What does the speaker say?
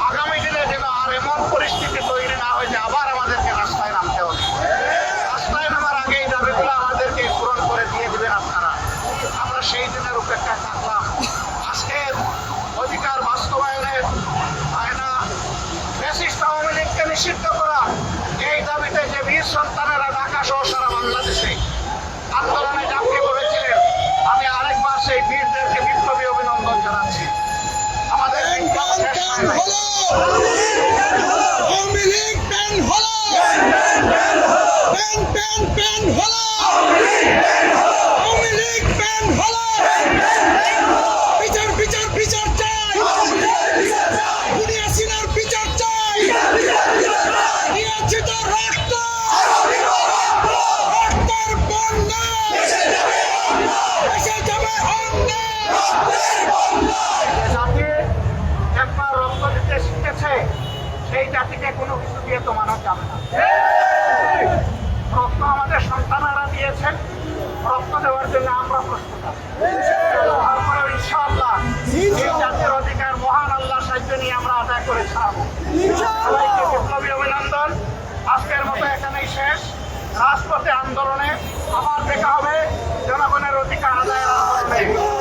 আগামী দিনে যেন আর এমন পরিস্থিতি তৈরি না হয় যে আবার আমাদেরকে রাস্তায় নামতে হবে। রাস্তায় নামার আগে এই দাবিগুলো আমাদেরকে পূরণ করে দিয়ে দেবেন আপনারা। আমরা সেই দিনের উপেক্ষায় থাকলাম। আজকে অধিকার বাস্তবায়নের আয়না ফ্যাসিস্ট আওয়ামী লীগকে নিষিদ্ধ করা, এই দাবিতে যে বীর সন্তানেরা ঢাকা সহ সারা বাংলাদেশে আন্দোলনে ঝাঁপিয়ে পড়েছিলেন, আমি আরেকবার সেই বীরদেরকে বিপ্লবী অভিনন্দন জানাচ্ছি। আমাদের বিপ্লব শেষ হয় নাই। আওয়ামী লীগ প্যান হলো, প্যান হলো, আওয়ামী লীগ প্যান হলো, বিচার বিচার বিচার চাই, দুনিয়া সিনার বিচার চাই, দিয়েছি তো রক্ত, রক্তের বন্যা, এসে যাবে অন্য। যে জাতি একবার রক্ত দিতে শিখেছে, সেই জাতিকে কোনো কিছু দিয়ে তো মানা যাবে না। রক্ত আমাদের সন্তানেরা দিয়েছেন, রক্ত দেওয়ার জন্য আমরা প্রস্তুত আছি। তারপরে ইনশাআল্লাহ এই জাতির অধিকার মহান আল্লাহর সাহায্য নিয়ে আমরা আদায় করে ছাড়বো। সবাইকে বিপ্লবী অভিনন্দন। আজকের মতো এখানেই শেষ। রাজপথে আন্দোলনে আবার দেখা হবে জনগণের অধিকার আদায়ের আন্দোলনে।